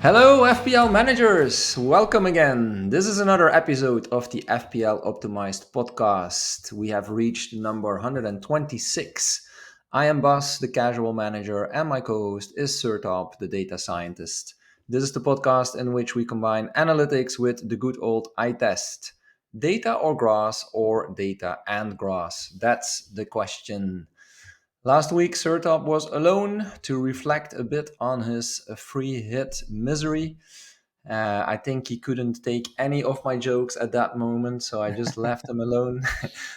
Hello, FPL managers! Welcome again. This is another episode of the FPL Optimized podcast. We have reached number 126. I am Bas, the casual manager, and my co host is Sertalp, the data scientist. This is the podcast in which we combine analytics with the good old eye test. Data or grass, or data and grass? That's the question. Last week, Sertop was alone to reflect a bit on his free hit misery. I think he couldn't take any of my jokes at that moment, so I just left him alone.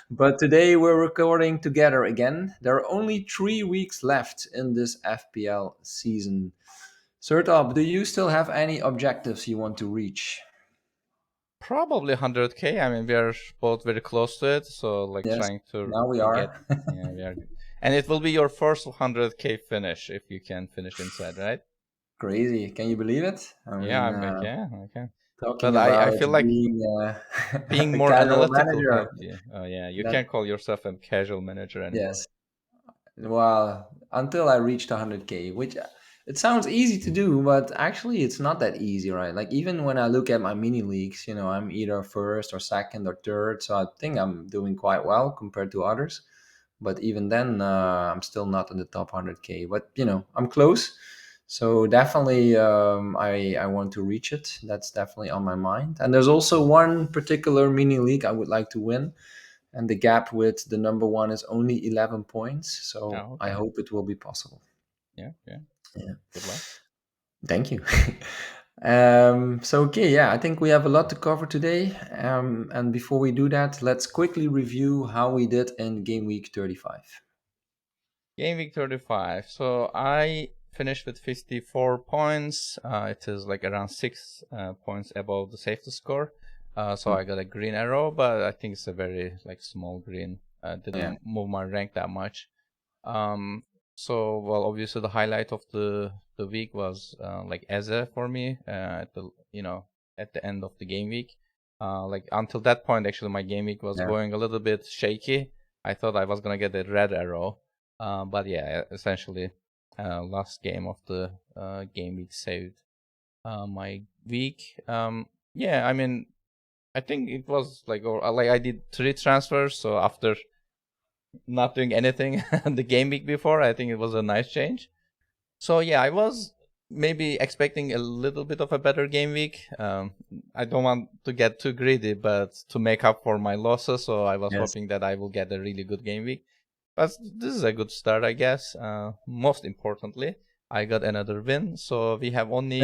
But today we're recording together again. There are only 3 weeks left in this FPL season. Sertop, do you still have any objectives you want to reach? Probably 100K. I mean, we are both very close to it, so like Yes, trying to now we get. are. Yeah, we are. And it will be your first 100K finish if you can finish inside, right? Crazy. Can you believe it? I Yeah, mean, I can. talking But I about feel like being being a more casual analytical manager. helped you. Oh yeah, you That can't call yourself a casual manager anymore. Yes. Well, until I reached 100K, which it sounds easy to do, but actually it's not that easy, right? Like even when I look at my mini leagues, I'm either first or second or third, so I think I'm doing quite well compared to others. But even then, I'm still not in the top 100K. But I'm close. So definitely, I want to reach it. That's definitely on my mind. And there's also one particular mini league I would like to win, and the gap with the number one is only 11 points. So Oh, I okay. hope it will be possible. Yeah, yeah. Yeah. Good luck. Thank you. So, okay, yeah, I think we have a lot to cover today. And before we do that, let's quickly review how we did in game week 35. Game week 35. So I finished with 54 points. It is like around 6 points above the safety score. So I got a green arrow, but I think it's a very like small green. Yeah. Didn't move my rank that much. Um, so well, obviously the highlight of the week was like Eze for me at the at the end of the game week. Like until that point, actually my game week was Yeah. going a little bit shaky. I thought I was gonna get a red arrow, but yeah, essentially, last game of the game week saved my week. Yeah, I mean, I think it was like I did 3 transfers, so after not doing anything the game week before, I think it was a nice change. So yeah, I was maybe expecting a little bit of a better game week. I don't want to get too greedy, but to make up for my losses, so I was Yes. hoping that I will get a really good game week. But this is a good start, I guess. Most importantly, I got another win, so we have Yeah. only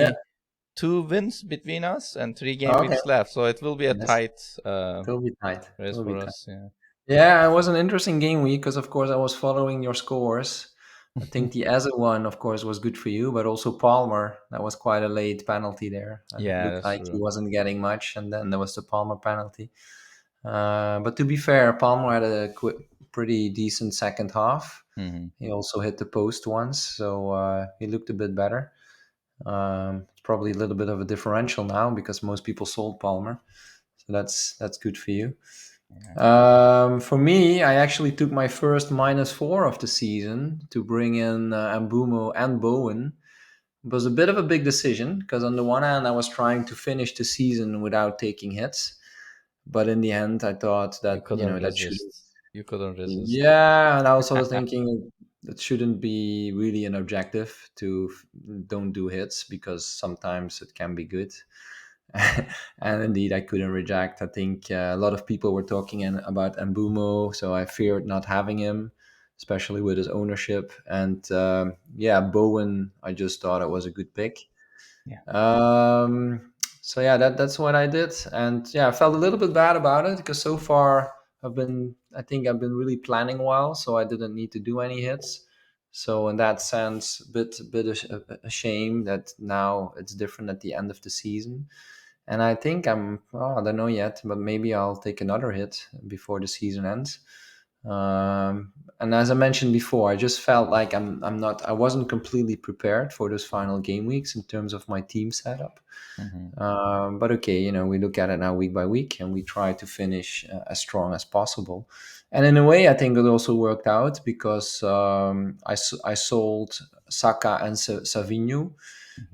2 wins between us and 3 game Okay. weeks left. So it will be a Yes. tight It will be tight. It race will be for tight. us. Yeah. Yeah, it was an interesting game week because, of course, I was following your scores. I think the Eze one, of course, was good for you, but also Palmer. That was quite a late penalty there. It Yeah, looked that's like he true. wasn't getting much, and then there was the Palmer penalty. But to be fair, Palmer had a pretty decent second half. Hmm. He also hit the post once, so he looked a bit better. It's probably a little bit of a differential now because most people sold Palmer, so that's good for you. Yeah. For me, I actually took my first -4 of the season to bring in Ambumo and Bowen. It was a bit of a big decision because on the one hand, I was trying to finish the season without taking hits, but in the end, I thought You that couldn't that shouldn't. resist. You couldn't resist. Yeah, and I was also thinking it shouldn't be really an objective to don't do hits because sometimes it can be good. And indeed, I couldn't reject. I think a lot of people were talking about Mbumo, so I feared not having him, especially with his ownership. And yeah, Bowen, I just thought it was a good pick. Yeah. So yeah, that's what I did, and yeah, I felt a little bit bad about it because so far I think I've been really planning well, so I didn't need to do any hits. So in that sense, bit a shame that now it's different at the end of the season. And I think I don't know yet, but maybe I'll take another hit before the season ends. And as I mentioned before, I just felt like I wasn't completely prepared for those final game weeks in terms of my team setup. Hmm. But okay, we look at it now week by week and we try to finish as strong as possible. And in a way, I think it also worked out because I sold Saka and Savinho.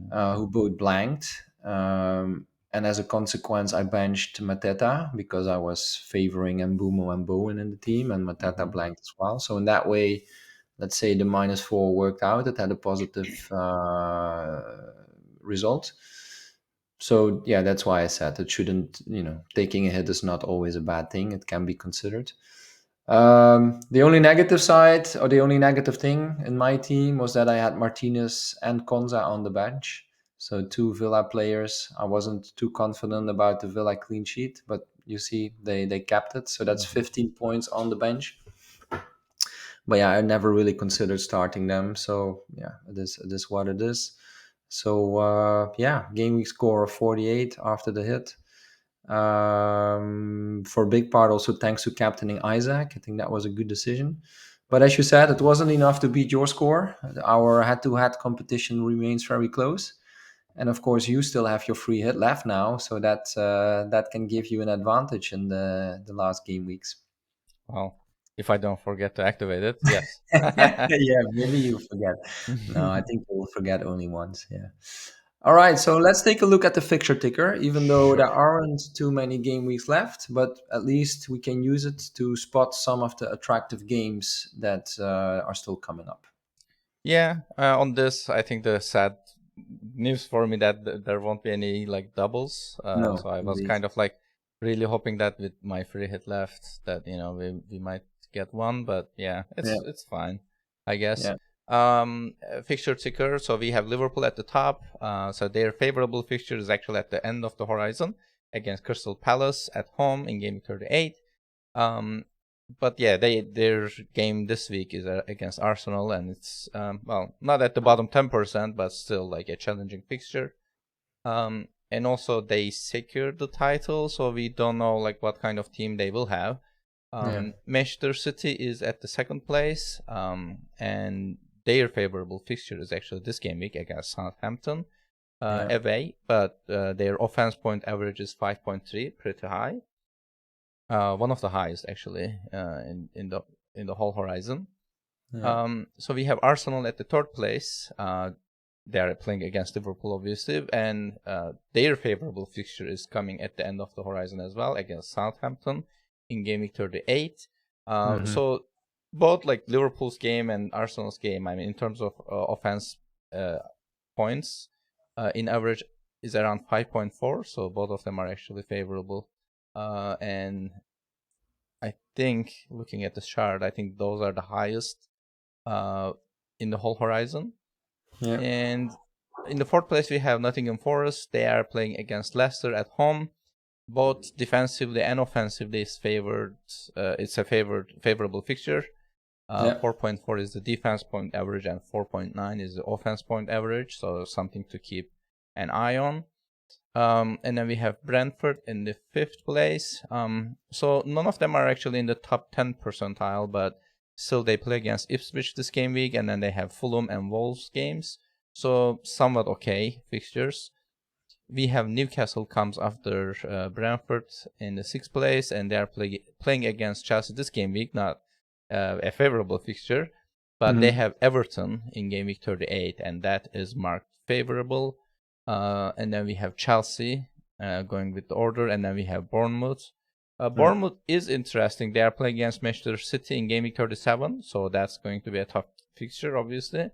Mhm. who both blanked. And as a consequence, I benched Mateta because I was favoring Mbumo and Bowen in the team, and Mateta Mhm. blanked as well. So in that way, let's say the -4 worked out. It had a positive result. So yeah, that's why I said it shouldn't. Taking a hit is not always a bad thing. It can be considered. The only negative side, or the only negative thing in my team, was that I had Martinez and Konza on the bench. So two Villa players. I wasn't too confident about the Villa clean sheet, but you see, they kept it. So that's Mhm. 15 points on the bench. But yeah, I never really considered starting them. So yeah, it is what it is. So yeah, game week score of 48 after the hit. For a big part, also thanks to captaining Isaac. I think that was a good decision. But as you said, it wasn't enough to beat your score. Our head-to-head competition remains very close, and of course, you still have your free hit left now, so that can give you an advantage in the last game weeks. Well, if I don't forget to activate it, yes. Yeah, maybe you forget. No, I think you will forget only once. Yeah. All right, so let's take a look at the fixture ticker, even though there Sure. aren't too many game weeks left, but at least we can use it to spot some of the attractive games that are still coming up. Yeah, on this, I think the sad news for me that there won't be any like doubles. So No, I was indeed. kind of like really hoping that with my free hit left, that we might get one. But yeah, Yeah, it's fine, I guess. yeah, Fixture ticker. So we have Liverpool at the top. So their favorable fixture is actually at the end of the horizon against Crystal Palace at home in game 38. Um, but yeah, their game this week is against Arsenal, and it's well, not at the bottom 10%, but still like a challenging fixture. And also they secured the title, so we don't know like what kind of team they will have. yeah, Manchester City is at the second place, and their favorable fixture is actually this game week against Southampton yeah, away, but their offense point average is 5.3, pretty high. One of the highest actually in the whole horizon. yeah, So we have Arsenal at the third place. They are playing against Liverpool, obviously, and their favorable fixture is coming at the end of the horizon as well against Southampton in game week 38. hmm, So both like Liverpool's game and Arsenal's game, I mean, in terms of offense uh, points, in average is around 5.4. So both of them are actually favorable. And I think looking at the chart, I think those are the highest uh, in the whole horizon. yeah, And in the fourth place, we have Nottingham Forest. They are playing against Leicester at home. Both defensively and offensively is favored. It's a favorable fixture. yeah, 4.4 is the defense point average, and 4.9 is the offense point average. So something to keep an eye on. And then we have Brentford in the fifth place. So none of them are actually in the top 10 percentile, but still they play against Ipswich this game week, and then they have Fulham and Wolves games. So somewhat okay fixtures. We have Newcastle comes after Brentford in the sixth place, and they are playing against Chelsea this game week. Not a favorable fixture, but they hmm, have Everton in game week 38, and that is marked favorable. And then we have Chelsea going with the order, and then we have Bournemouth. yeah, Bournemouth is interesting. They are playing against Manchester City in game week 37, so that's going to be a tough fixture, obviously.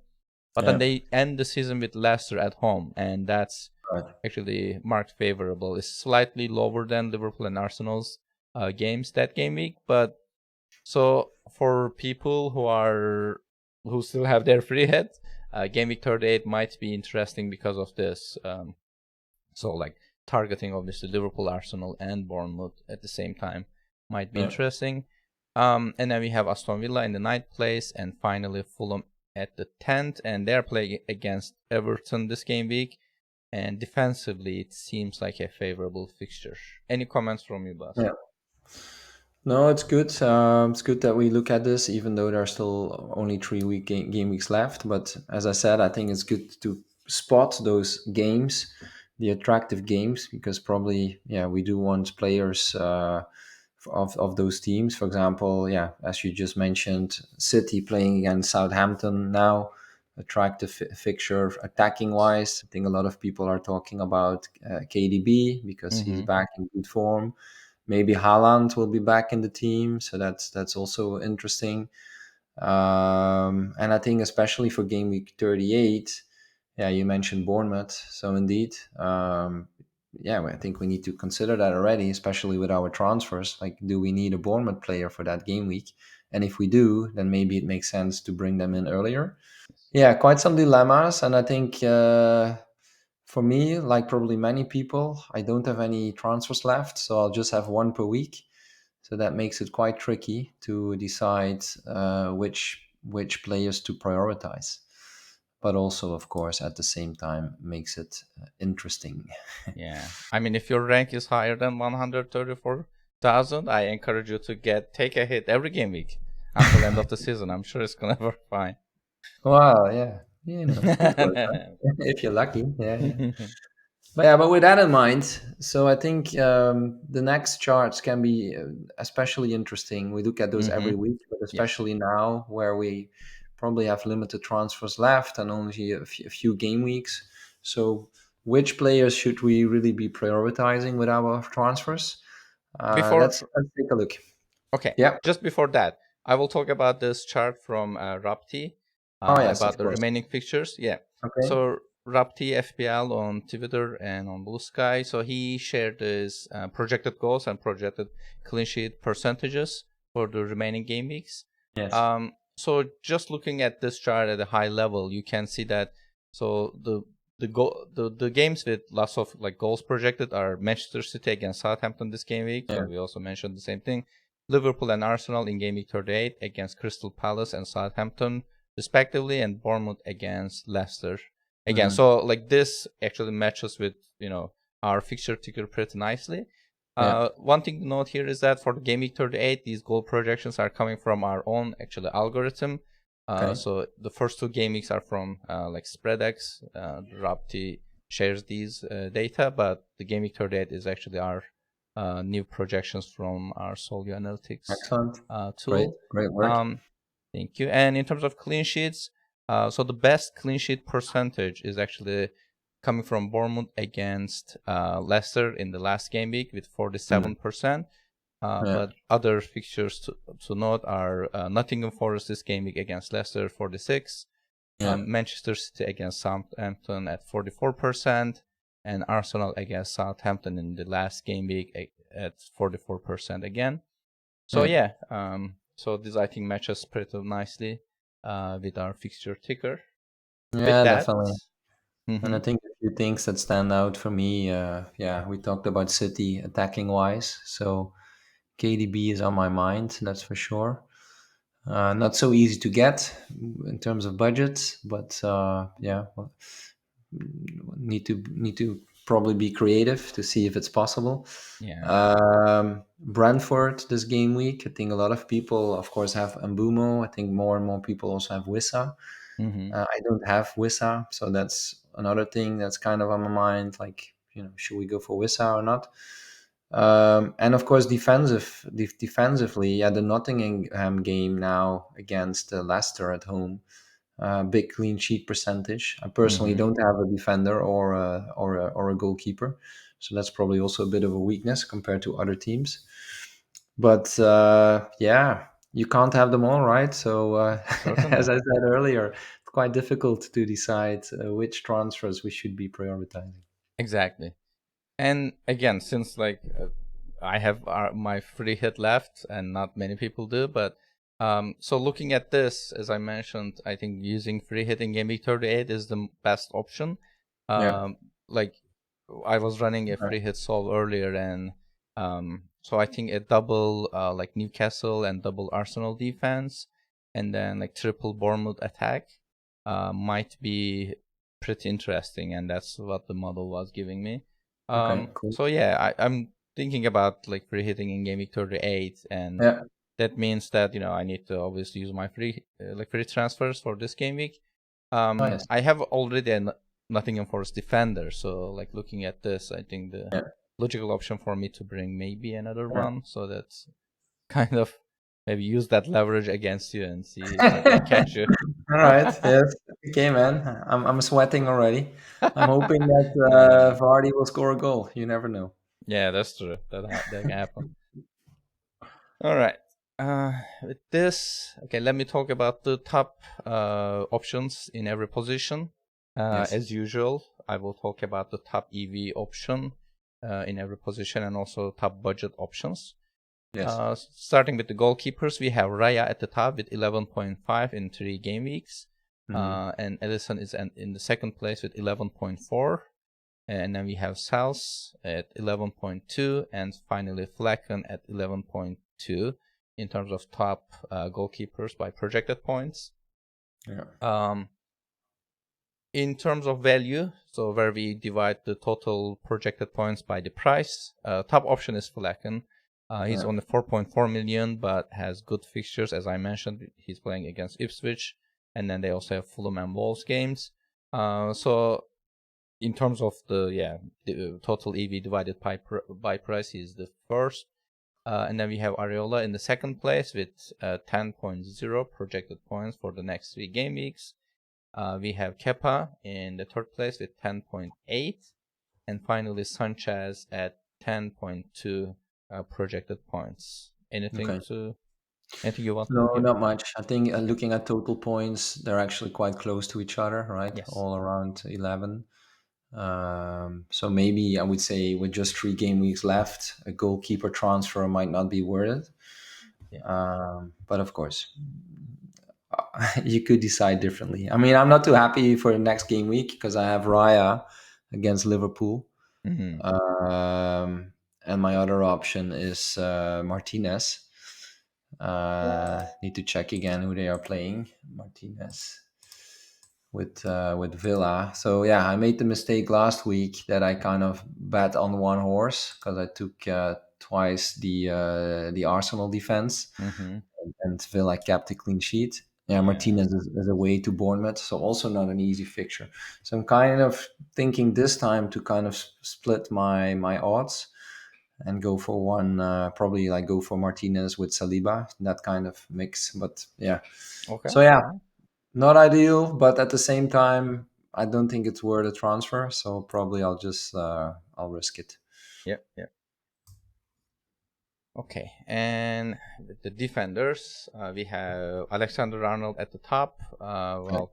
But then yeah, they end the season with Leicester at home, and that's right, actually marked favorable. It's slightly lower than Liverpool and Arsenal's games that game week, but so for people who still have their free hit, game week 38 might be interesting because of this. So like targeting obviously Liverpool, Arsenal, and Bournemouth at the same time might be yeah. interesting. And then we have Aston Villa in the ninth place, and finally Fulham at the 10th, and they're playing against Everton this game week. And defensively, it seems like a favorable fixture. Any comments from you, Bas? Yeah. No, it's good. It's good that we look at this, even though there are still only 3 game weeks left. But as I said, I think it's good to spot those games, the attractive games, because probably, yeah, we do want players of those teams. For example, yeah, as you just mentioned, City playing against Southampton now. attractive fixture attacking wise. I think a lot of people are talking about KDB because he's Mm-hmm. back in good form. Maybe Haaland will be back in the team, so that's also interesting. And I think especially for game week 38, yeah, you mentioned Bournemouth, so indeed, yeah, I think we need to consider that already, especially with our transfers. Like, do we need a Bournemouth player for that game week? And if we do, then maybe it makes sense to bring them in earlier. Yeah, quite some dilemmas, and I think for me, like probably many people, I don't have any transfers left, so I'll just have one per week. So that makes it quite tricky to decide which players to prioritize. But also, of course, at the same time, makes it interesting. Yeah, I mean, if your rank is higher than 134,000, I encourage you to take a hit every game week until end of the season. I'm sure it's gonna work fine. Wow, yeah, could work, huh? If you're lucky. Yeah, yeah. But with that in mind, so I think the next charts can be especially interesting. We look at those Mm-hmm. every week, but Yes. especially now where we probably have limited transfers left and only a few game weeks. So, which players should we really be prioritizing with our transfers? Before Let's take a look. Okay, Yeah. just before that, I will talk about this chart from Rapti Oh yes, about of the course. remaining fixtures. Yeah, Okay. so Rapti FPL on Twitter and on Blue Sky. So he shared his projected goals and projected clean sheet percentages for the remaining game weeks. Yes. So just looking at this chart at a high level, you can see that so the games with lots of like goals projected are Manchester City against Southampton this game week. So Yeah. we also mentioned the same thing. Liverpool and Arsenal in game week 38 against Crystal Palace and Southampton respectively, and Bournemouth against Leicester. Again, Hmm. so like this actually matches with our fixture ticker pretty nicely. Yeah. One thing to note here is that for the game week 38, these goal projections are coming from our own actually algorithm. Okay. So the first two game weeks are from like SpreadX. Rapti shares these data, but the game week 38 is actually our new projections from our Solio Analytics Excellent. Great. tool. Great work. Um, Thank you. And in terms of clean sheets, so the best clean sheet percentage is actually coming from Bournemouth against Leicester in the last game week with Hmm. 47%. Yeah. But other fixtures to note are Nottingham Forest this game week against Leicester 46, Yeah. Manchester City against Southampton at 44%, and Arsenal against Southampton in the last game week at 44% again. So Yeah. yeah, so this I think matches pretty nicely with our fixture ticker. With Yeah, that, definitely. And mm-hmm, I think a few things that stand out for me, yeah, we talked about City attacking wise. So KDB is on my mind, that's for sure. Not so easy to get in terms of budget, but yeah, well, need to probably be creative to see if it's possible. yeah, Brentford this game week. I think a lot of people, of course, have Mbumo. I think more and more people also have Wissa. mm-hmm, I don't have Wissa, so that's another thing that's kind of on my mind. Like, should we go for Wissa or not? And of course, defensively, yeah, the Nottingham game now against Leicester at home, big clean sheet percentage. I personally mm-hmm. don't have a defender or a goalkeeper, so that's probably also a bit of a weakness compared to other teams. But yeah, you can't have them all, right? So as Certainly, I said earlier, it's quite difficult to decide which transfers we should be prioritizing. exactly. And again, since like I have my free hit left, and not many people do, but so looking at this, as I mentioned, I think using free hit in game week 38 is the best option. Yeah. Like I was running a Okay. free hit solve earlier, and so I think a double like Newcastle and double Arsenal defense, and then like triple Bournemouth attack might be pretty interesting, and that's what the model was giving me. Okay. Cool. So yeah, I'm thinking about like free hitting in game week 38, and Yeah. that means that I need to obviously use my free transfers for this game week. Nice. I have already a Nottingham Forest defender, so like looking at this, I think the Yeah. logical option for me to bring maybe another Yeah. one. So that's kind of maybe use that leverage against you and see if I can catch you. All right. Yes. Okay, man. I'm sweating already. I'm hoping that Uh, Vardy will score a goal. You never know. yeah, that's true. That can happen. All right. With this, okay, let me talk about the top options in every position. Yes. As usual, I will talk about the top EV option in every position and also top budget options. Yes. Starting with the goalkeepers, we have Raya at the top with 11.5 in 3 game weeks. Hmm. And Edison is in the second place with 11.4. And then we have Sals at 11.2 and finally Flecken at 11.2 in terms of top goalkeepers by projected points. Yeah. In terms of value, so where we divide the total projected points by the price, top option is Flecken. He's Yeah. only 4.4 million, but has good fixtures. As I mentioned, he's playing against Ipswich, and then they also have Fulham and Wolves games. So in terms of the total EV divided by price, he's the first. And then we have Areola in the second place with 10.0 projected points for the next 3 game weeks. We have Kepa in the third place with 10.8. And finally, Sanchez at 10.2 projected points. Okay. Anything you want to No, give? not much. I think looking at total points, they're actually quite close to each other, right? Yes. All around 11. So maybe I would say with just 3 game weeks left, a goalkeeper transfer might not be worth it. Yeah. But of course, you could decide differently. I mean, I'm not too happy for the next game week because I have Raya against Liverpool. Mm-hmm. And my other option is Martinez. Need to check again who they are playing. Martinez with Villa. So yeah, I made the mistake last week that I kind of bet on one horse because I took twice the Arsenal defense Mm-hmm. and Villa kept a clean sheet. Yeah, Yeah. Martinez is away to Bournemouth, so also not an easy fixture. So I'm kind of thinking this time to kind of split my odds and go for one, probably like go for Martinez with Saliba, that kind of mix. But yeah, Okay. so yeah, All right. not ideal, but at the same time, I don't think it's worth a transfer. So probably I'll just I'll risk it. Yep. Yep. Okay, and with the defenders, we have Alexander Arnold at the top. Okay. Well,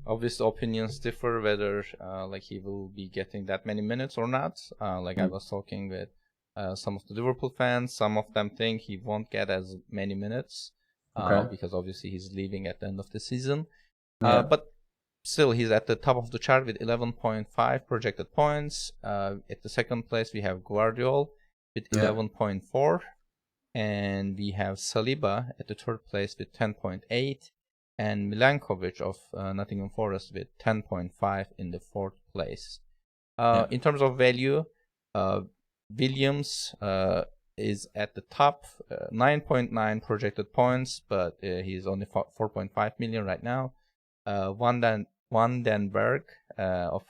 obvious opinions differ whether like he will be getting that many minutes or not. Like I Mm. was talking with some of the Liverpool fans, some of them think he won't get as many minutes Okay. because obviously he's leaving at the end of the season. Yeah. But still, he's at the top of the chart with 11.5 projected points. At the second place, we have Guardiol with Yeah. 11.4. And we have Saliba at the third place with 10.8 and Milankovic of Nottingham Forest with 10.5 in the fourth place. Yeah. In terms of value, Williams is at the top, 9.9 projected points, but he's only 4.5 million right now. Van den Berg of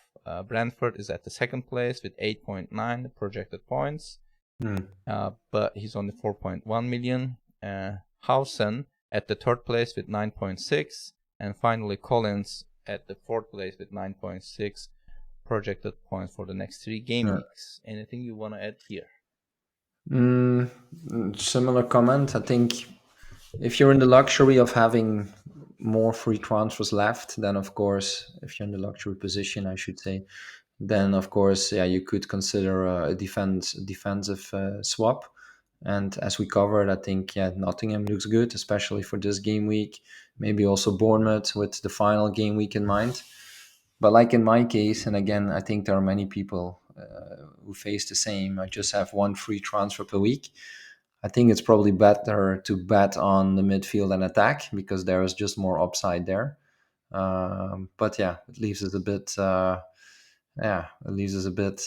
Brentford is at the second place with 8.9 projected points. Mm. But he's only 4.1 million. Hausen at the third place with 9.6, and finally Collins at the fourth place with 9.6 projected points for the next 3 game Yeah. weeks. Anything you want to add here? Similar comment. I think if you're in the luxury of having more free transfers left, then of course, if you're in the luxury position, I should say, then of course, yeah, you could consider a defensive swap. And as we covered, I think yeah, Nottingham looks good, especially for this game week. Maybe also Bournemouth with the final game week in mind. But like in my case, and again, I think there are many people who face the same. I just have one free transfer per week. I think it's probably better to bet on the midfield and attack because there is just more upside there. But yeah, it leaves us a bit. It leaves us a bit,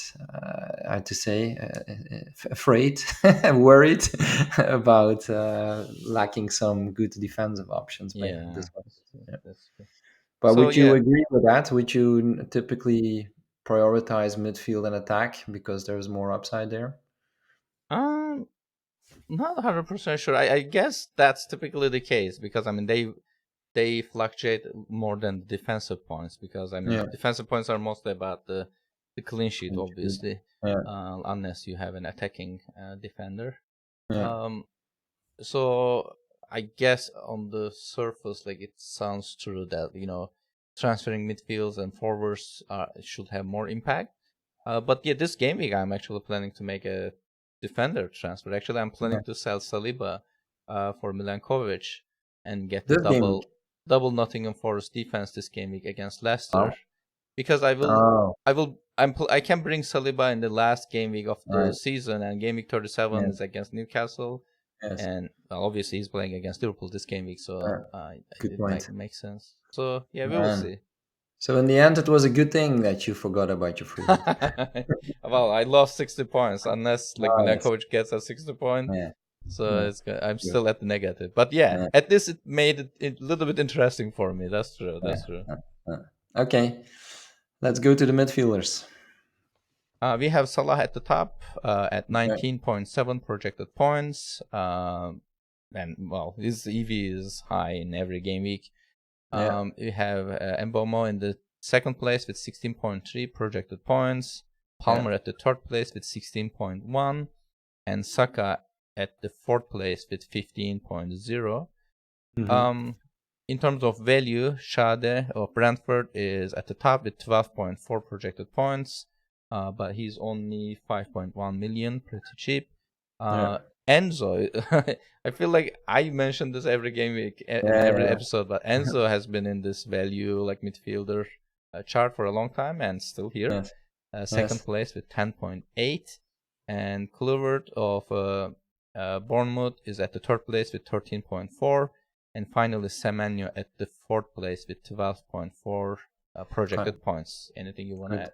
I have to say, afraid and worried about lacking some good defensive options. But yeah, Yeah, this one. Yeah. that's true. But So would you yeah, agree with that? Would you typically prioritize midfield and attack because there's more upside there? um, Not 100% sure. I guess that's typically the case because I mean they fluctuate more than defensive points because I mean Yeah. defensive points are mostly about the clean sheet, Good. obviously, Yeah. unless you have an attacking defender. Yeah. Um, so I guess on the surface, like it sounds true that transferring midfields and forwards should have more impact. But yeah, this game week I'm actually planning to make a defender transfer. Actually, I'm Yeah. planning to sell Saliba for Milankovic and get the This game week. double Nottingham Forest defense this game week against Leicester, Oh. because Oh. I can bring Saliba in the last game week of the Right. season, and game week 37 Yeah. is against Newcastle, Yes. and obviously he's playing against Liverpool this game week, so Good it might point. make sense. So yeah, we will Man. see. So in the end, it was a good thing that you forgot about your free hit. Well, I lost 60 points unless like Oh yes. Milankovic gets a 60 point. Yeah. So Yeah. it's good. I'm Good. still at the negative. But yeah, Yeah. at least it made it a little bit interesting for me. That's true. Yeah. That's true. Okay. Let's go to the midfielders. We have Salah at the top at Yeah. 19.7 projected points. And well, his EV is high in every game week. Yeah. We have Mbomo in the second place with 16.3 projected points. Yeah. Palmer at the third place with 16.1. And Saka at the fourth place with 15.0. Mm-hmm. In terms of value, Schade of Brentford is at the top with 12.4 projected points, but he's only 5.1 million, pretty cheap. Yeah. Enzo, I feel like I mentioned this every game week in Yeah. every Yeah. episode, but Enzo has been in this value like midfielder chart for a long time and still here. Yes. Second Yes. place with 10.8, and Kluivert of Bournemouth is at the third place with 13.4. And finally, Semenyo at the fourth place with 12.4 Okay. projected points. Anything you want to Good. add?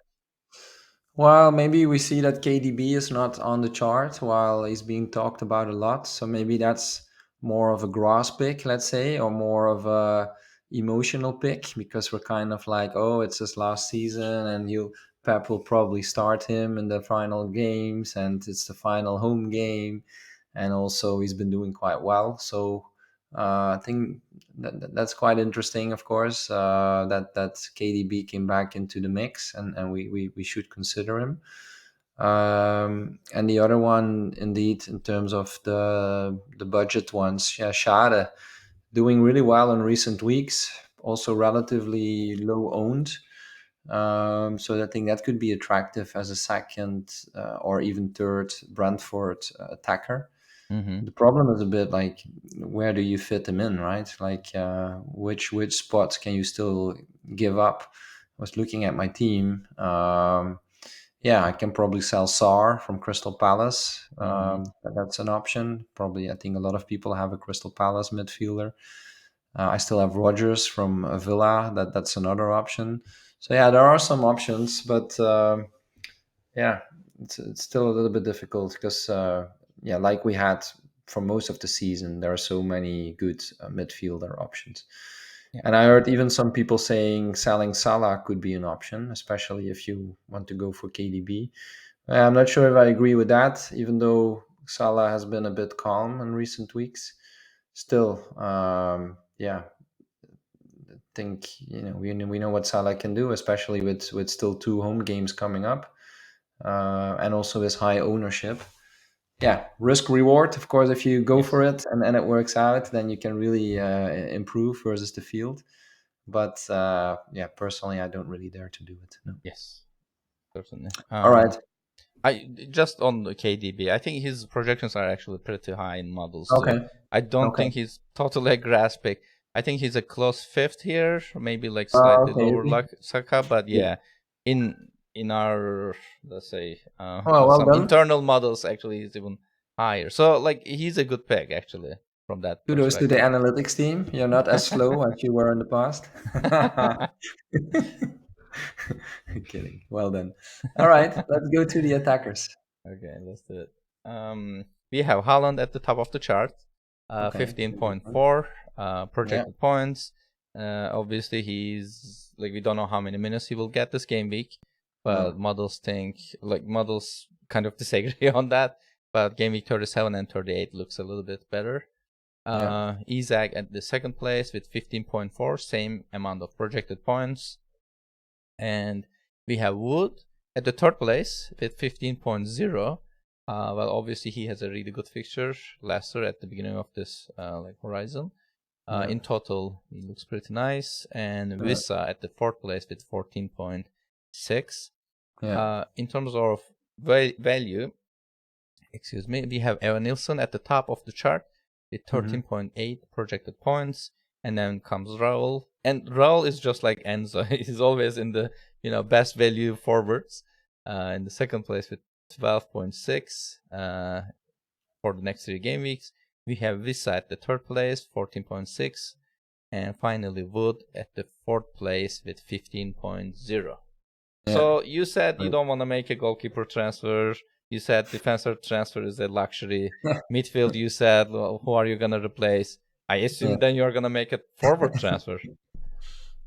Well, maybe we see that KDB is not on the chart while he's being talked about a lot. So maybe that's more of a grass pick, let's say, or more of a emotional pick because we're kind of like, oh, it's his last season and you Pep will probably start him in the final games and it's the final home game. And also he's been doing quite well. So I think that's quite interesting, of course, that KDB came back into the mix, and we should consider him. And the other one, indeed, in terms of the budget ones, yeah, Schade doing really well in recent weeks, also relatively low owned. So I think that could be attractive as a second or even third Brentford attacker. Mm-hmm. The problem is a bit like where do you fit them in, right? Like which spots can you still give up? I was looking at my team. Yeah, I can probably sell Sar from Crystal Palace. Mm-hmm. That's an option. Probably, I think a lot of people have a Crystal Palace midfielder. I still have Rogers from Villa. That's another option. So yeah, there are some options, but yeah, it's still a little bit difficult because yeah, like we had for most of the season, there are so many good midfielder options. Yeah. And I heard even some people saying selling Salah could be an option, especially if you want to go for KDB. I'm not sure if I agree with that, even though Salah has been a bit calm in recent weeks. Still, yeah, think we know what Salah can do, especially with still two home games coming up, and also his high ownership. Yeah, risk reward. Of course, if you go for Yes. it and it works out, then you can really improve versus the field. But yeah, personally, I don't really dare to do it. No. Yes. Certainly. All right. I just on the KDB, I think his projections are actually pretty high in models too. Okay. I don't Okay. think he's totally a grass pick. I think he's a close fifth here, maybe like slightly Okay. lower like Saka, but Yeah. yeah, in our let's say Oh, well some done. internal models actually he's even higher. So like he's a good pick actually from that Kudos to the perspective. analytics team. You're not as slow as you were in the past. Kidding. Well done. All right, let's go to the attackers. Okay, let's do it. We have Haaland at the top of the chart, Okay. Good one. 15.4 Yeah. projected points. Obviously, he's like we don't know how many minutes he will get this game week, but No. models kind of disagree on that. but game week 37 and 38 looks a little bit better. Isaac at the second place with 15.4, same amount of projected points. And we have Wood at the third place with 15.0. Well, obviously he has a really good fixture, Leicester at the beginning of this horizon. In total, he looks pretty nice. And Visa at the fourth place with 14.6. In terms of value, we have Evan Nilsson at the top of the chart with 13.8 projected points, and then comes Raul. And Raul is just like Enzo; he's always in the best value forwards. In the second place with 12.6 for the next 3 game weeks. We have Visa at the third place, 14.6, and finally Wood at the fourth place with 15.0. So you said you don't want to make a goalkeeper transfer. You said defensive transfer is a luxury. Midfield, you said, well, who are you going to replace? I assume then you're going to make a forward transfer.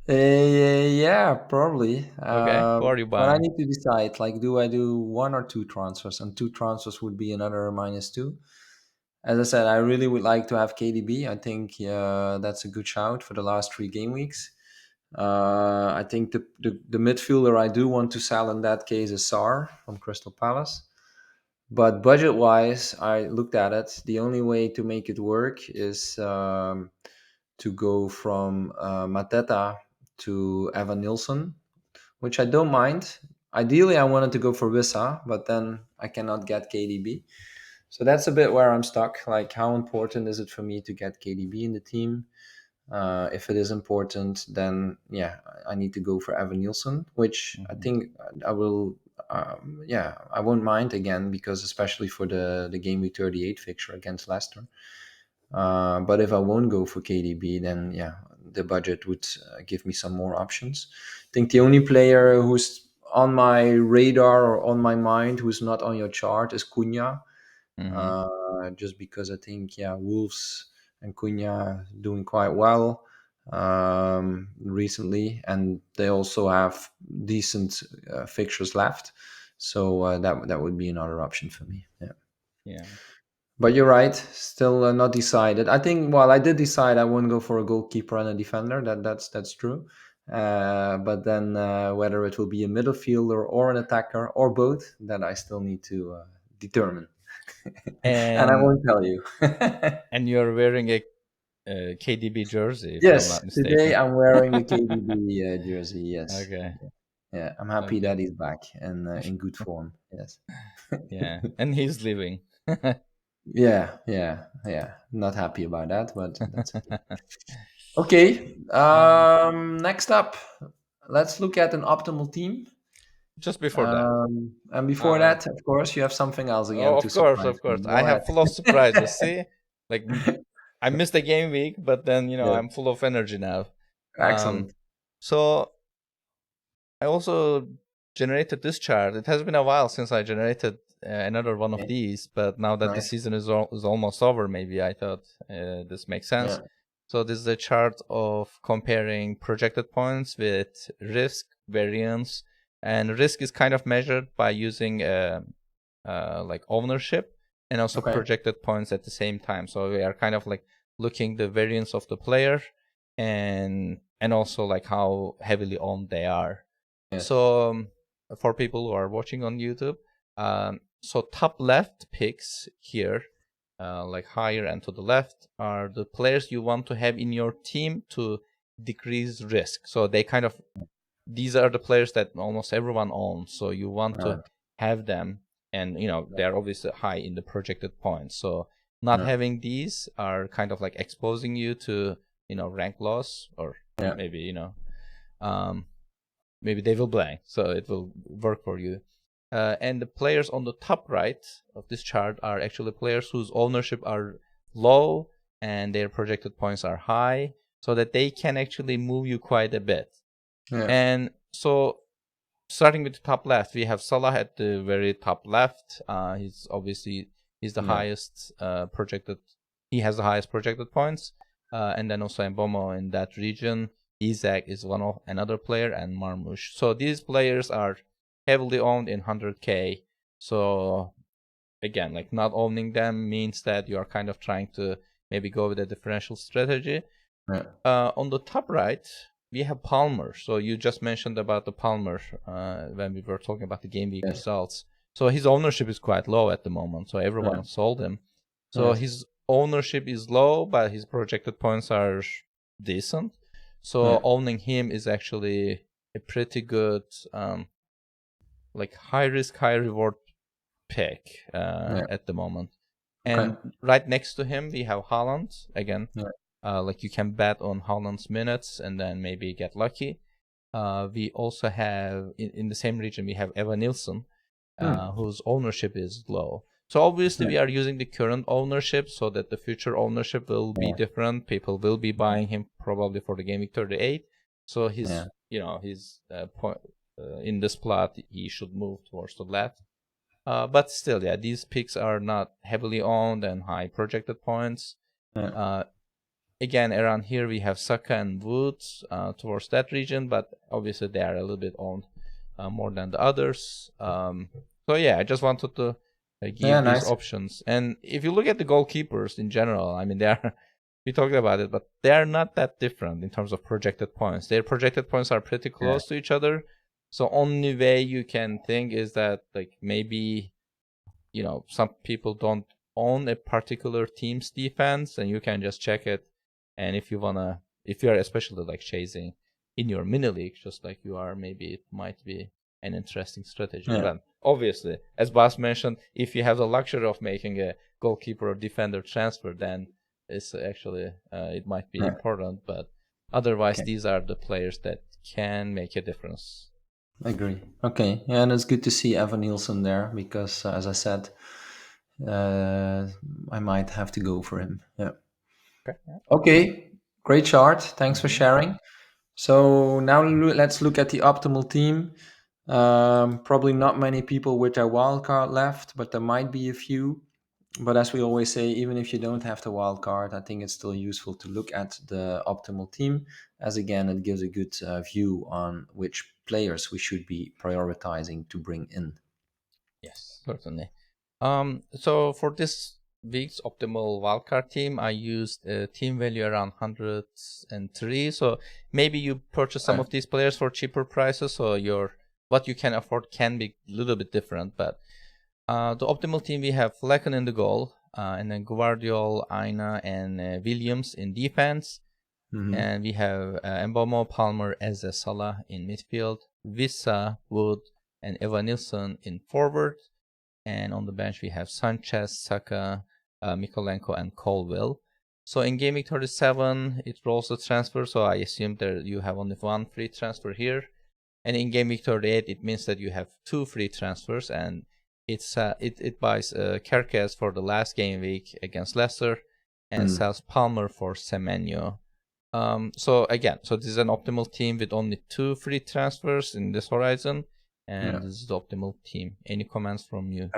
Yeah, probably. Okay, who are you But I buying? need to decide, like, do I do 1 or 2 transfers? And 2 transfers would be another -2. As I said, I really would like to have KDB. I think that's a good shout for the last 3 game weeks. I think the midfielder I do want to sell in that case is Sar from Crystal Palace. But budget-wise, I looked at it. The only way to make it work is to go from Mateta to Evan Nilsson, which I don't mind. Ideally, I wanted to go for Wissa, but then I cannot get KDB. So that's a bit where I'm stuck. Like, how important is it for me to get KDB in the team? If it is important, then yeah, I need to go for Evan Nielsen, which I think I will. I won't mind again, because especially for the game week 38 fixture against Leicester. But if I won't go for KDB, then yeah, the budget would give me some more options. I think the only player who's on my radar or on my mind who's not on your chart is Cunha. Just because I think Wolves and Cunha doing quite well recently, and they also have decent fixtures left, so that would be another option for me. Yeah. But you're right, still not decided. I think, well, I did decide I wouldn't go for a goalkeeper and a defender. That's true. But then whether it will be a midfielder or an attacker or both, that I still need to determine. And I And won't tell you. and you're wearing a KDB jersey, if I'm Yes, not today mistaken. I'm wearing the KDB jersey. Yes, Okay. yeah, I'm happy Okay. that he's back and in good form. Yes. Yeah, and he's leaving. Yeah. Not happy about that, but that's okay. Okay. Um, Next up, let's look at an optimal team. just before that, And before uh, that, of course, you have something else oh, again to surprise of course, me. I Go have ahead. full of surprises. See, like I missed a game week, but then Yeah. I'm full of energy now. Um, Excellent. so I also generated this chart. It has been a while since I generated another one of Yeah. these, but now that the Nice. season is almost over, maybe I thought this makes sense. Yeah. So this is a chart of comparing projected points with risk, variance, and risk is kind of measured by using like ownership and also Okay. projected points at the same time. So we are kind of like looking the variance of the player and also like how heavily owned they are. Yes. So for people who are watching on YouTube, so top left picks here, like higher and to the left, are the players you want to have in your team to decrease risk. So they kind of, these are the players that almost everyone owns. So you want to have them, and they are obviously high in the projected points. So not Yeah. having these are kind of like exposing you to rank loss, or Yeah. maybe um, maybe they will blank, so it will work for you. And the players on the top right of this chart are actually players whose ownership are low and their projected points are high, so that they can actually move you quite a bit. Yeah. And so starting with the top left, we have Salah at the very top left. He's the highest projected. He has the highest projected points, and then also Mbomo in that region. Isaac is another player, and Marmoush. So these players are heavily owned in 100k. So again, like not owning them means that you are kind of trying to maybe go with a differential strategy. On the top right, we have Palmer. So you just mentioned about the Palmer when we were talking about the game week results. So his ownership is quite low at the moment. So everyone sold him. So his ownership is low, but his projected points are decent. So owning him is actually a pretty good, like high risk, high reward pick at the moment. And right next to him, we have Haaland again. Like you can bet on Haaland's minutes and then maybe get lucky. We also have in the same region we have Evan Nilsson, whose ownership is low. So obviously we are using the current ownership so that the future ownership will be different. People will be buying him probably for the Gameweek 38. So his his point in this plot he should move towards the left. But still, these picks are not heavily owned and high projected points. Again, around here we have Saka and Woods towards that region, but obviously they are a little bit owned more than the others. So I just wanted to give these options. And if you look at the goalkeepers in general, I mean, we talked about it, but they are not that different in terms of projected points. Their projected points are pretty close to each other. So only way you can think is that like maybe, some people don't own a particular team's defense and you can just check it. And if you're especially like chasing in your mini league, just like you are, maybe it might be an interesting strategy. But obviously, as Bas mentioned, if you have the luxury of making a goalkeeper or defender transfer, then it's actually, it might be important. But otherwise, these are the players that can make a difference. I agree. Okay. Yeah, and it's good to see Evan Nielsen there because, as I said, I might have to go for him. Yeah. Okay. Great chart. Thanks for sharing. So now let's look at the optimal team. Probably not many people with their wildcard left, but there might be a few. But as we always say, even if you don't have the wild card, I think it's still useful to look at the optimal team, as again, it gives a good view on which players we should be prioritizing to bring in. Yes, certainly. So for this week's optimal wildcard team, I used a team value around 103. So maybe you purchase some of these players for cheaper prices, so what you can afford can be a little bit different. But the optimal team, we have Flecken in the goal, and then Guardiol, Aina, and Williams in defense. And we have Mbomo, Palmer, Eze, Salah in midfield, Vissa, Wood, and Evan Nilsson in forward. And on the bench, we have Sanchez, Saka, Mikolenko, and Colville. So in Gameweek 37, it rolls the transfer. So I assume that you have only one free transfer here. And in Gameweek 38, it means that you have two free transfers. And it buys Kerkez for the last game week against Leicester and sells Palmer for Semenyo. So this is an optimal team with only two free transfers in this horizon. And this is the optimal team. Any comments from you?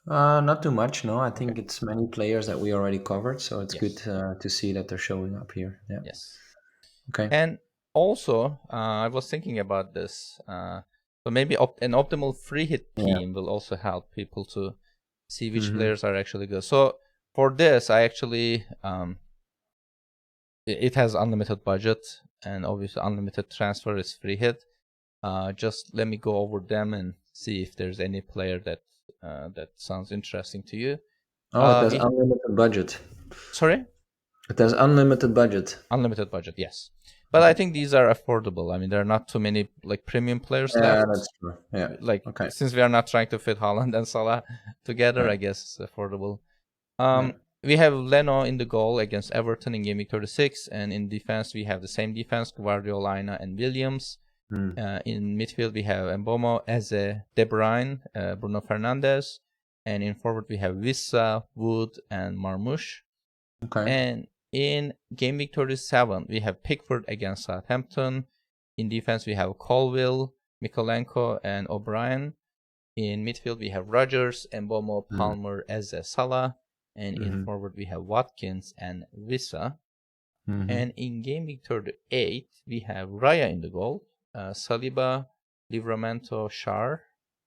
Not too much, no. I think it's many players that we already covered, so it's good to see that they're showing up here. Yeah. Yes. Okay. And also, I was thinking about this. So maybe an optimal free hit team will also help people to see which players are actually good. So for this, I actually it has unlimited budget, and obviously unlimited transfer is free hit. Just let me go over them and see if there's any player that sounds interesting to you. Oh, it has unlimited budget. Sorry? It has unlimited budget. Unlimited budget, yes. But I think these are affordable. I mean, there are not too many like premium players left. Yeah, that's true. Yeah. Like since we are not trying to fit Haaland and Salah together, I guess it's affordable. We have Leno in the goal against Everton in Gameweek 36, and in defense we have the same defense: Guardiola, and Williams. In midfield we have Mbomo, Eze, De Bruyne, Bruno Fernandes, and in forward we have Wissa, Wood, and Marmoush. And in Gameweek 37 we have Pickford against Southampton. In defense we have Colville, Mikolenko, and O'Brien. In midfield we have Rodgers, Mbomo, Palmer, Eze, Salah. And in forward we have Watkins and Wissa. And in Gameweek 38 we have Raya in the goal, Saliba, Livramento, Shar,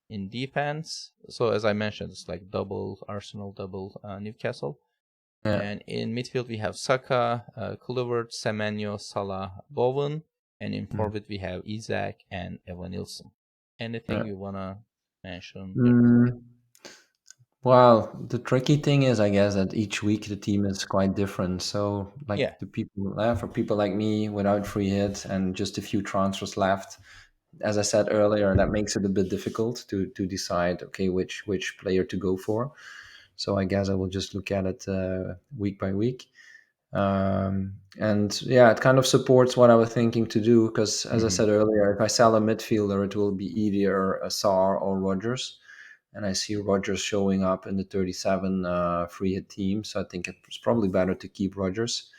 in defense. So as I mentioned, it's like double Arsenal, double Newcastle. Yeah. And in midfield we have Saka, Kluivert, Semenyo, Salah, Bowen, and in Mm. forward we have Isaac and Evan Nilsson. Anything Yeah. you wanna mention here? Mm. Well, the tricky thing is, I guess, that each week the team is quite different. So, Yeah. like the people, for people like me without free hit and just a few transfers left, as I said earlier, that makes it a bit difficult to decide, okay, which player to go for. So I guess I will just look at it week by week. And yeah, it kind of supports what I was thinking to do because, as I Hmm. said earlier, if I sell a midfielder, it will be either a Sar or Rogers. And I see Rogers showing up in the 37 free hit team. So I think it's probably better to keep Rogers.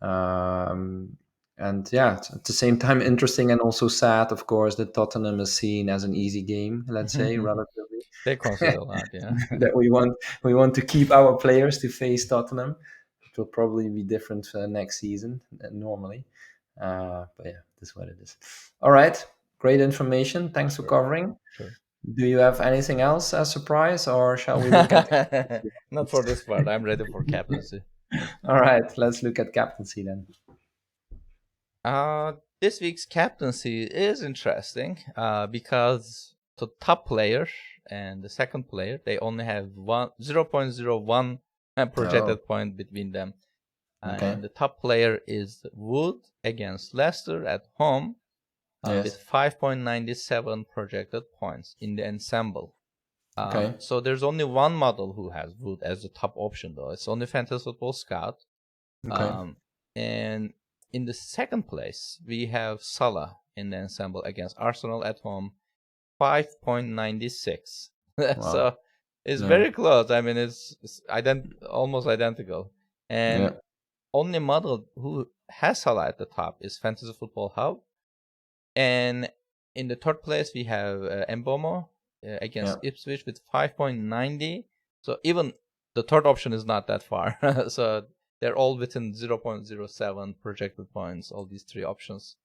Um, and yeah, it's at the same time, interesting and also sad, of course, that Tottenham is seen as an easy game, let's say, relatively. They consider a lot, yeah. That we want to keep our players to face Tottenham. It will probably be different next season normally. But yeah, this is what it is. All right, great information. Thanks for Sure, covering. sure. Do you have anything else as surprise, or shall we look at? Not for this part. I'm ready for captaincy. All right, let's look at captaincy then. Uh, this week's captaincy is interesting because the top player and the second player they only have 0.01 Oh, projected point between them, okay. and the top player is Wood against Leicester at home with Yes. 5.97 projected points in the ensemble. Okay. So there's only one model who has Wood as the top option though. It's only Fantasy Football Scout. Okay. Um, and in the second place, we have Salah in the ensemble against Arsenal at home, 5.96. Wow. So it's Yeah. very close. I mean, it's almost identical. And Yeah. only model who has Salah at the top is Fantasy Football Hub. And in the third place, we have Mbomo Yeah. against Ipswich with 5.90. So even the third option is not that far. So they're all within 0.07 projected points, all these three options.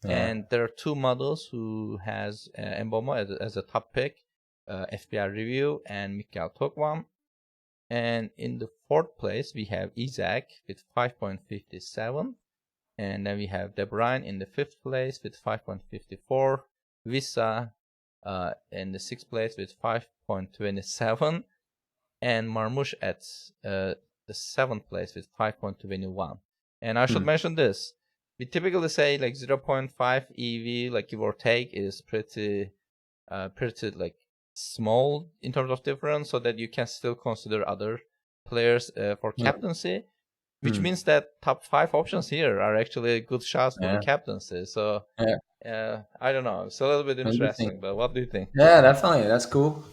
Yeah. And there are two models who has Mbomo as a top pick, FPL Review and Mikael Tokwan. And in the fourth place, we have Isaac with 5.57. And then we have De Bruyne in the fifth place with 5.54. Visa in the sixth place with 5.27. And Marmoush at the seventh place with 5.21. And I should Hmm. mention this. We typically say like 0.5 EV, like give or take, is pretty like small in terms of difference, so that you can still consider other players for Yeah. captaincy, which Hmm. means that top five options here are actually good shots for the Yeah. captaincy. So Yeah. I don't know, it's a little bit Interesting. interesting, but what do you think? Yeah, definitely. That's cool.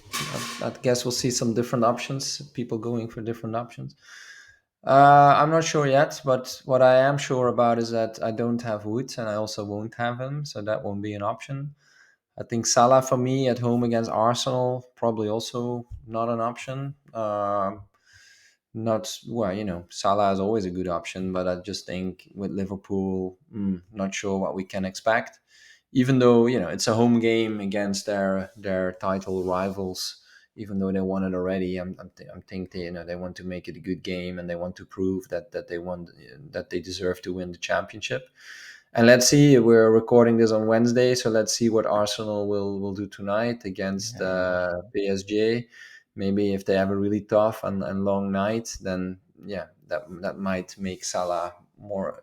I guess we'll see some different options, people going for different options. I'm not sure yet, but what I am sure about is that I don't have Wood and I also won't have him, so that won't be an option. I think Salah for me at home against Arsenal probably also not an option. Not well, Salah is always a good option, but I just think with Liverpool, not sure what we can expect. Even though it's a home game against their title rivals, even though they won it already, I'm thinking they want to make it a good game and they want to prove that they want that they deserve to win the championship. And let's see, we're recording this on Wednesday, so let's see what Arsenal will do tonight against Yeah. PSG. Maybe if they have a really tough and long night, then yeah, that might make Salah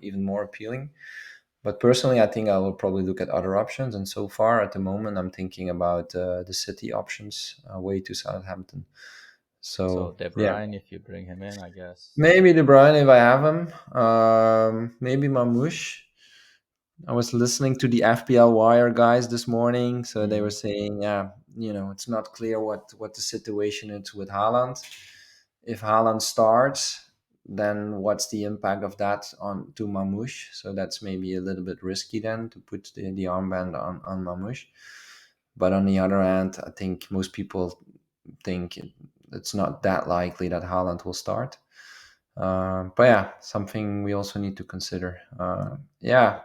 even more appealing. But personally, I think I will probably look at other options. And so far, at the moment, I'm thinking about the City options away to Southampton. So So De yeah, Bruyne, if you bring him in, I guess. maybe De Bruyne if I have him. Maybe Mamouche. I was listening to the FPL Wire guys this morning, so they were Mm. saying, yeah, it's not clear what the situation is with Haaland. If Haaland starts, then what's the impact of that on to Mamouche? So that's maybe a little bit risky then to put the armband on Mamouche. But on the other hand, I think most people think it's not that likely that Haaland will start. But yeah, something we also need to consider. Yeah,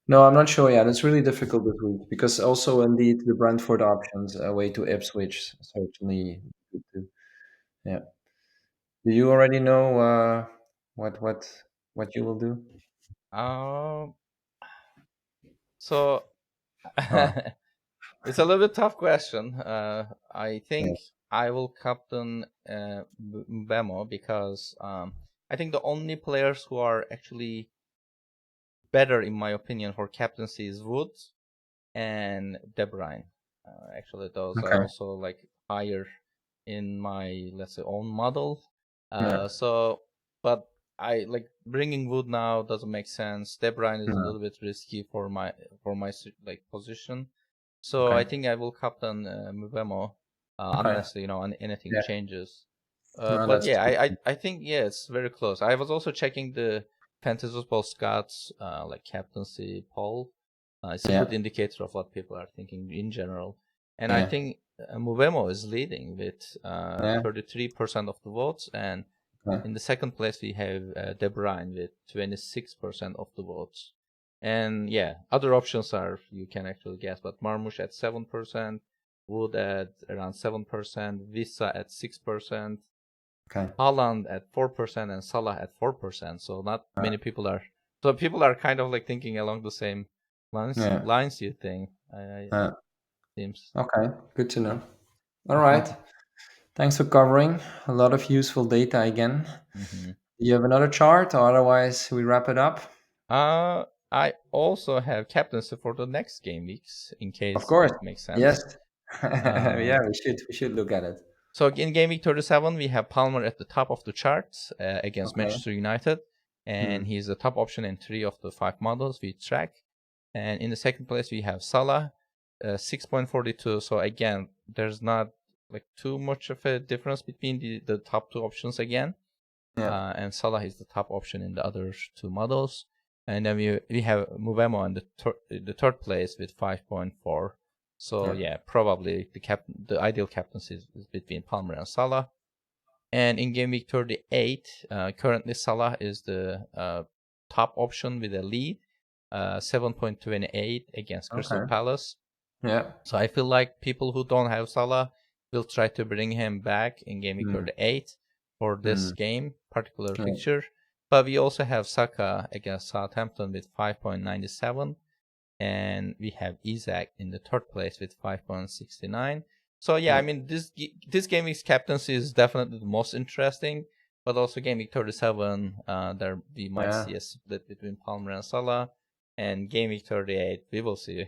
No, I'm not sure yet. It's really difficult this week because also indeed the Brentford options away to Ipswich certainly good too. Yeah. Do you already know what what you will do? Um, so Oh, it's a little bit tough question. I yeah. think I will captain Bemo because I think the only players who are actually better, in my opinion, for captaincy is Wood and De Bruyne. Actually, those are Okay. also like higher in my, let's say, own model. Yeah. So, but I like bringing Wood now doesn't make sense. De Bruyne is a No. little bit risky for my like position. So I Okay. think I will captain Mbemo Okay. unless anything Yeah. changes. No, But that's yeah, true. I think yeah, it's very close. I was also checking the Fantasy Football Scots like captaincy poll. It's a good Yeah. indicator of what people are thinking in general. And I Yeah. think Movemo is leading with Yeah. 33% of the votes, and Okay. in the second place we have De Bruyne with 26% of the votes. And yeah, other options are you can actually guess, but Marmoush at 7%, Wood at around 7%, Visa at 6%, Okay. Haaland at 4%, and Salah at 4%. So not Uh, many people are. So people are kind of like thinking along the same lines. yeah. Lines you think? Uh, Seems. okay. Good to know. All right. Thanks for covering a lot of useful data again. hmm Do you have another chart, or otherwise we wrap it up? I also have captaincy for the next game weeks in Of case course. it makes Yes. sense. Yeah, Um, we should look at it. so in game week 37, we have Palmer at the top of the charts against Okay. Manchester United, Hmm. and he's the top option in 3 of the 5 models we track. And in the second place, we have Salah, 6.42. So again, there's not like too much of a difference between the top 2 options again. Yeah. And Salah is the top option in the other 2 models. And then we have Muvemo in the third place with 5.4. So Yeah. yeah, probably the ideal captaincy is between Palmer and Salah. And in game week 38, currently Salah is the top option with a lead, 7.28 against Crystal Okay. Palace. Yeah. So I feel like people who don't have Salah will try to bring him back in game week Hmm. 38 for Hmm. this game, particular Yeah. fixture. But we also have Saka against Southampton with 5.97, and we have Isaac in the third place with 5.69. So yeah, I Yeah. mean this game week's captaincy is definitely the most interesting, but also game week 37, there we might Yeah. see a split between Palmer and Salah, and game week 38 we will see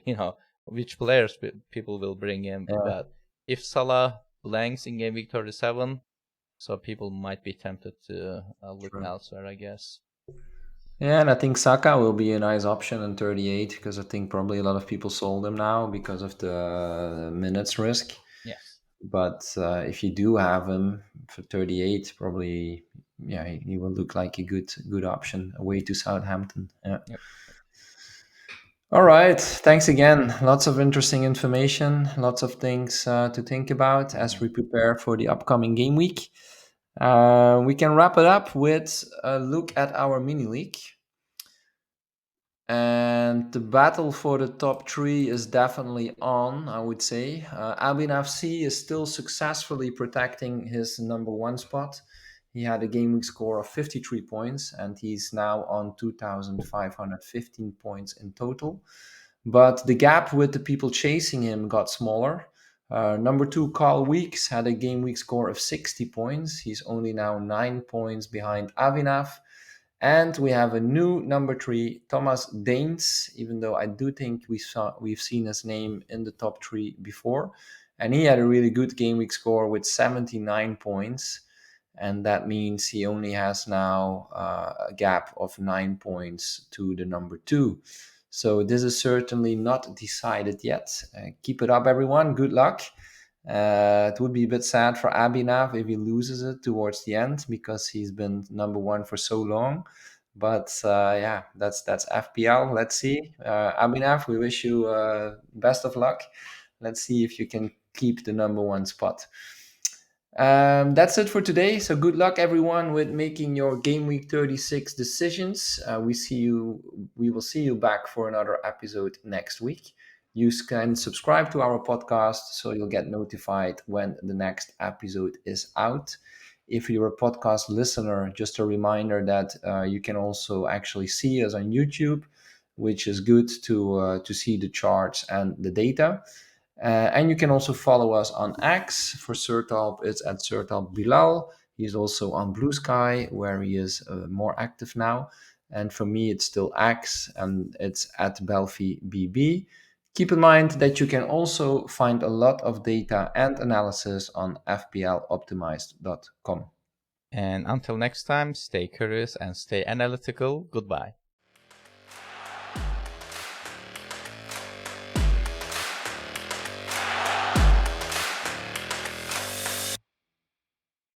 which players people will bring in. Yeah. But if Salah blanks in game week 37, so people might be tempted to look True. elsewhere, I guess. Yeah, and I think Saka will be a nice option in 38 because I think probably a lot of people sold him now because of the minutes risk. Yes. But if you do have him for 38, probably yeah, he will look like a good option away to Southampton. Yeah. Yep. All right. Thanks again. Lots of interesting information, lots of things to think about as Mhm. we prepare for the upcoming game week. We can wrap it up with a look at our mini league. And the battle for the top three is definitely on, I would say. Abhinav C is still successfully protecting his number one spot. He had a game week score of 53 points, and he's now on 2,515 points in total. But the gap with the people chasing him got smaller. Number two, Carl Weeks, had a game week score of 60 points. He's only now 9 points behind Avinav. And we have a new number three, Thomas Danes, even though I do think we've seen his name in the top three before. And he had a really good game week score with 79 points. And that means he only has now a gap of 9 points to the number two. So this is certainly not decided yet. Keep it up, everyone. Good luck. It would be a bit sad for Abhinav if he loses it towards the end because he's been number one for so long. But yeah, that's FPL. Let's see. Abhinav, we wish you best of luck. Let's see if you can keep the number one spot. That's it for today. So good luck, everyone, with making your Game Week 36 decisions. We will see you back for another episode next week. You can subscribe to our podcast so you'll get notified when the next episode is out. If you're a podcast listener, just a reminder that you can also actually see us on YouTube, which is good to see the charts and the data. And you can also follow us on X. For Sertalp, it's at Sertalp Bilal. He's also on Blue Sky, where he is more active now. And for me, it's still X, and it's at Belfi BB. Keep in mind that you can also find a lot of data and analysis on fploptimized.com. And until next time, stay curious and stay analytical. Goodbye.